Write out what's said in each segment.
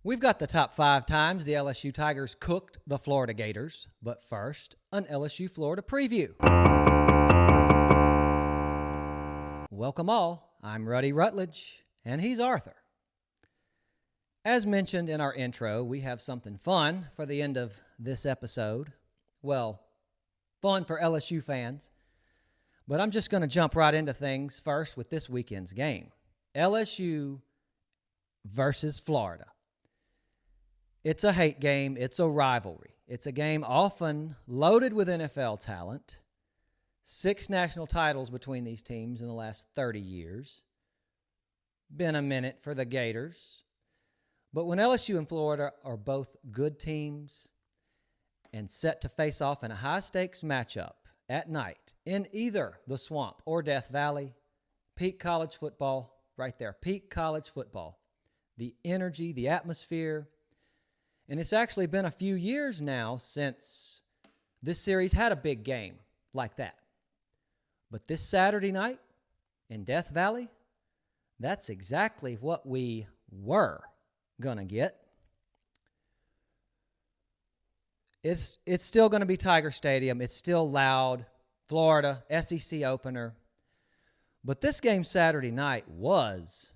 We've got the top 5 times the LSU Tigers cooked the Florida Gators, but first, an LSU-Florida preview. Welcome all, I'm Ruddy Rutledge, and he's Arthur. As mentioned in our intro, we have something fun for the end of this episode. Well, fun for LSU fans, but I'm just going to jump right into things first with this weekend's game. LSU versus Florida. It's a hate game. It's a rivalry. It's a game often loaded with NFL talent. 6 national titles between these teams in the last 30 years. Been a minute for the Gators. But when LSU and Florida are both good teams and set to face off in a high-stakes matchup at night in either the Swamp or Death Valley, peak college football, right there, peak college football. The energy, the atmosphere. And it's actually been a few years now since this series had a big game like that. But this Saturday night in Death Valley, that's exactly what we were going to get. It's still going to be Tiger Stadium. It's still loud. Florida, SEC opener. But this game Saturday night was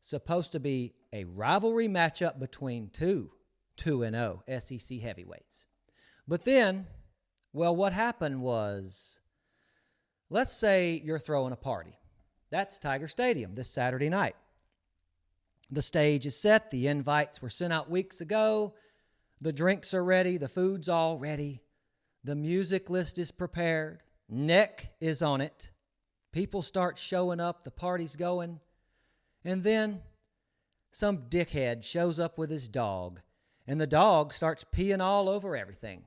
supposed to be a rivalry matchup between 2-0 SEC heavyweights. But then, well, what happened was, let's say you're throwing a party. That's Tiger Stadium this Saturday night. The stage is set. The invites were sent out weeks ago. The drinks are ready. The food's all ready. The music list is prepared. Nick is on it. People start showing up. The party's going. And then some dickhead shows up with his dog, and the dog starts peeing all over everything.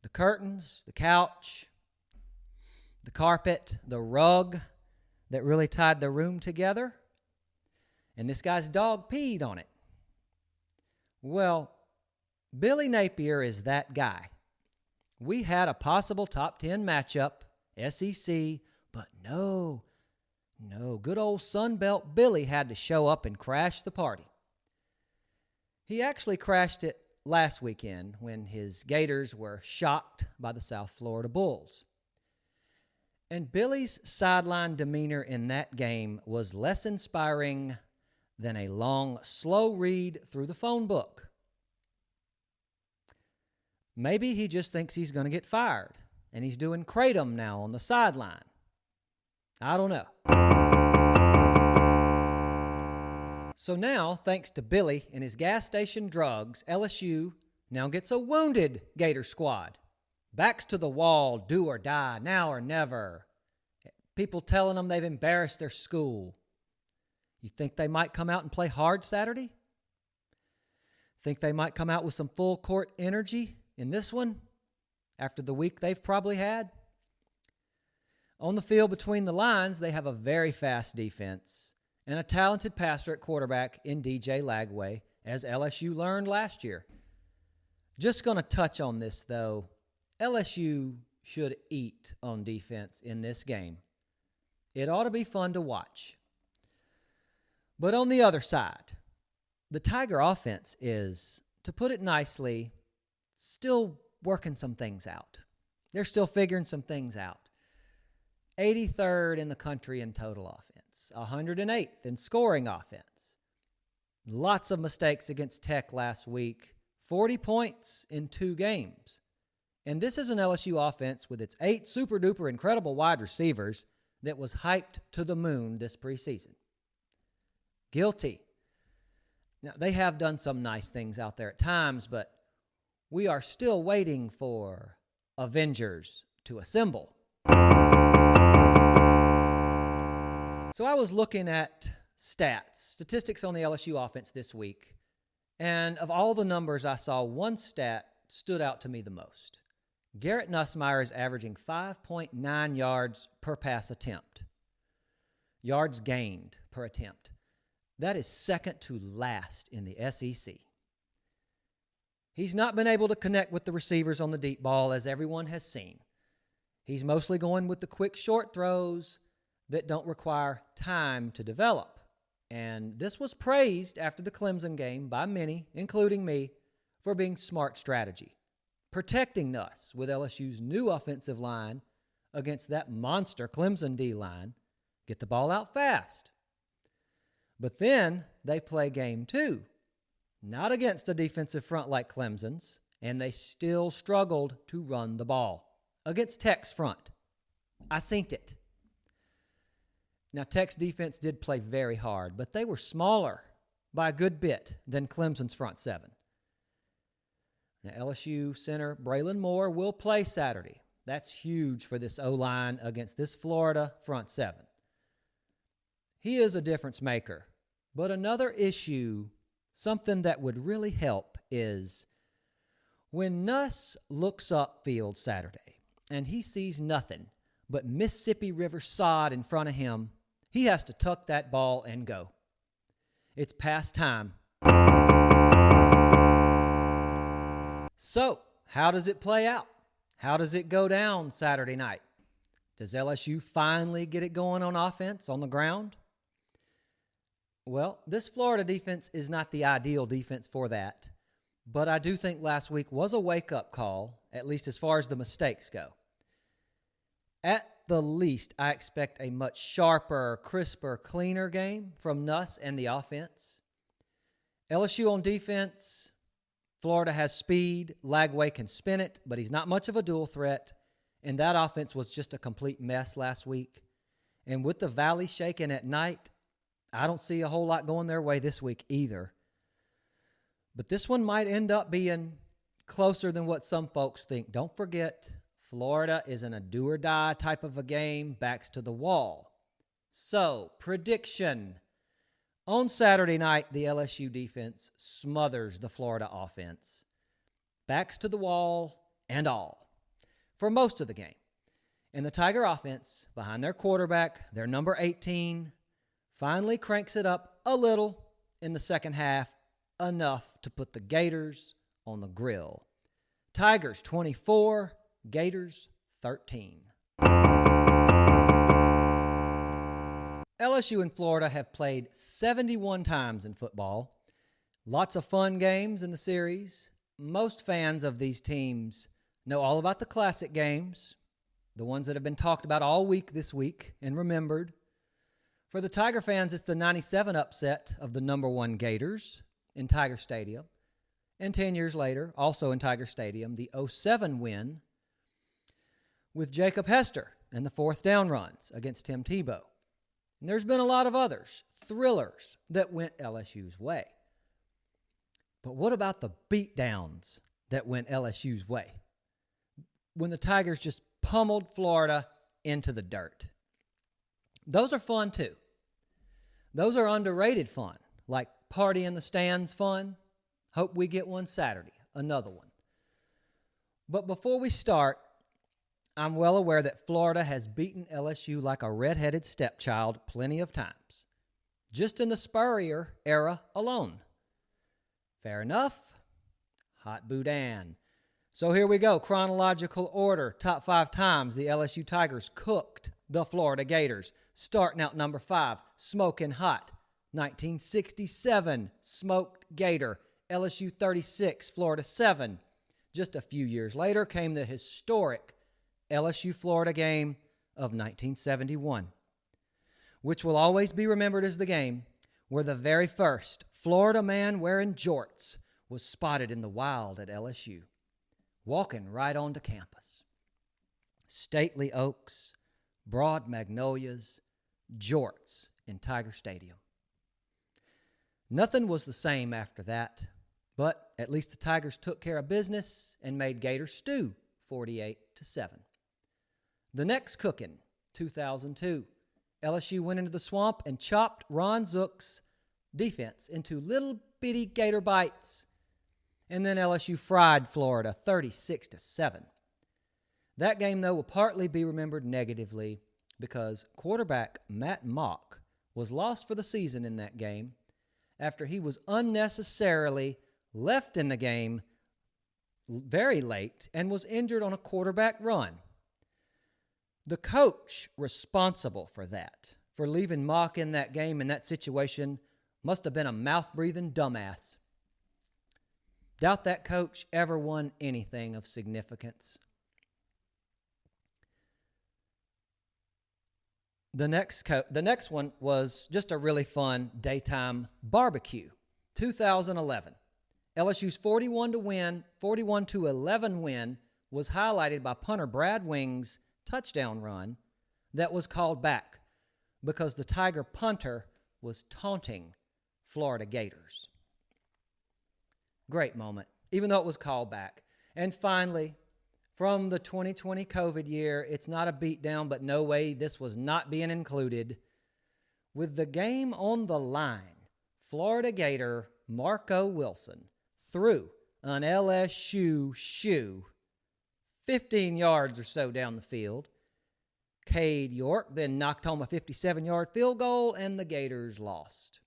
The curtains, the couch, the carpet, the rug that really tied the room together, and this guy's dog peed on it. Well, Billy Napier is that guy. We had a possible top 10 matchup, SEC, but no, good old Sunbelt Billy had to show up and crash the party. He actually crashed it last weekend when his Gators were shocked by the South Florida Bulls. And Billy's sideline demeanor in that game was less inspiring than a long, slow read through the phone book. Maybe he just thinks he's going to get fired, and he's doing kratom now on the sideline. I don't know. So now, thanks to Billy and his gas station drugs, LSU now gets a wounded Gator squad. Backs to the wall, do or die, now or never. People telling them they've embarrassed their school. You think they might come out and play hard Saturday? Think they might come out with some full court energy in this one after the week they've probably had? On the field between the lines, they have a very fast defense and a talented passer at quarterback in DJ Lagway, as LSU learned last year. Just going to touch on this, though. LSU should eat on defense in this game. It ought to be fun to watch. But on the other side, the Tiger offense is, to put it nicely, still working some things out. They're still figuring some things out. 83rd in the country in total offense, 108th in scoring offense. Lots of mistakes against Tech last week, 40 points in 2 games. And this is an LSU offense with its 8 super-duper incredible wide receivers that was hyped to the moon this preseason. Guilty. Now, they have done some nice things out there at times, but we are still waiting for Avengers to assemble. So I was looking at statistics on the LSU offense this week, and of all the numbers I saw, one stat stood out to me the most. Garrett Nussmeier is averaging 5.9 yards per pass attempt. Yards gained per attempt. That is second to last in the SEC. He's not been able to connect with the receivers on the deep ball, as everyone has seen. He's mostly going with the quick short throws that don't require time to develop. And this was praised after the Clemson game by many, including me, for being smart strategy, protecting us with LSU's new offensive line against that monster Clemson D-line, get the ball out fast. But then they play game 2, not against a defensive front like Clemson's, and they still struggled to run the ball against Tech's front. I seen it. Now, Tech's defense did play very hard, but they were smaller by a good bit than Clemson's front seven. Now, LSU center Braylon Moore will play Saturday. That's huge for this O-line against this Florida front seven. He is a difference maker. But another issue, something that would really help, is when Nuss looks upfield Saturday and he sees nothing but Mississippi River sod in front of him, he has to tuck that ball and go. It's past time. So, how does it play out? How does it go down Saturday night? Does LSU finally get it going on offense on the ground? Well, this Florida defense is not the ideal defense for that, but I do think last week was a wake-up call, at least as far as the mistakes go. At the least, I expect a much sharper, crisper, cleaner game from Nuss and the offense. LSU on defense, Florida has speed. Lagway can spin it, but he's not much of a dual threat, and that offense was just a complete mess last week. And with the Valley shaking at night, I don't see a whole lot going their way this week either. But this one might end up being closer than what some folks think. Don't forget, Florida is in a do-or-die type of a game, backs to the wall. So, prediction. On Saturday night, the LSU defense smothers the Florida offense. Backs to the wall and all for most of the game. And the Tiger offense, behind their quarterback, their number 18, finally cranks it up a little in the second half, enough to put the Gators on the grill. Tigers 24, Gators 13. LSU and Florida have played 71 times in football. Lots of fun games in the series. Most fans of these teams know all about the classic games, the ones that have been talked about all week this week and remembered. For the Tiger fans, it's the 97 upset of the number 1 Gators in Tiger Stadium. And 10 years later, also in Tiger Stadium, the 07 win with Jacob Hester and the 4th down runs against Tim Tebow. And there's been a lot of others, thrillers, that went LSU's way. But what about the beatdowns that went LSU's way? When the Tigers just pummeled Florida into the dirt. Those are fun too. Those are underrated fun, like party in the stands fun. Hope we get one Saturday, another one. But before we start, I'm well aware that Florida has beaten LSU like a red-headed stepchild plenty of times, just in the Spurrier era alone. Fair enough. Hot boudin. So here we go, chronological order. Top 5 times the LSU Tigers cooked the Florida Gators. Starting out number 5, smoking hot. 1967, smoked Gator. LSU 36, Florida 7. Just a few years later came the historic LSU-Florida game of 1971, which will always be remembered as the game where the very first Florida man wearing jorts was spotted in the wild at LSU, walking right onto campus. Stately oaks, broad magnolias, jorts in Tiger Stadium. Nothing was the same after that, but at least the Tigers took care of business and made Gator stew 48-7. The next cooking, 2002, LSU went into the swamp and chopped Ron Zook's defense into little bitty Gator bites, and then LSU fried Florida 36-7. That game, though, will partly be remembered negatively because quarterback Matt Mock was lost for the season in that game after he was unnecessarily left in the game very late and was injured on a quarterback run. The coach responsible for that for leaving Mock in that game in that situation must have been a mouth-breathing dumbass. Doubt that coach ever won anything of significance. The next one was just a really fun daytime barbecue. 2011. LSU's 41-11 win was highlighted by punter Brad Wing's touchdown run that was called back because the Tiger punter was taunting Florida Gators. Great moment, even though it was called back. And finally, from the 2020 COVID year, it's not a beatdown, but no way this was not being included. With the game on the line, Florida Gator Marco Wilson threw an LSU shoe 15 yards or so down the field. Cade York then knocked home a 57-yard field goal, and the Gators lost.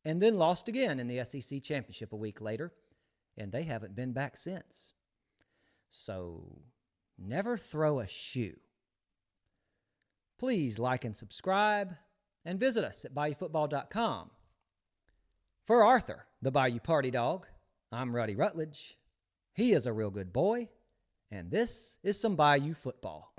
And then lost again in the SEC Championship a week later, and they haven't been back since. So, never throw a shoe. Please like and subscribe, and visit us at BayouFootbaw.com. For Arthur, the Bayou Party Dog, I'm Ruddy Rutledge. He is a real good boy, and this is some Bayou football.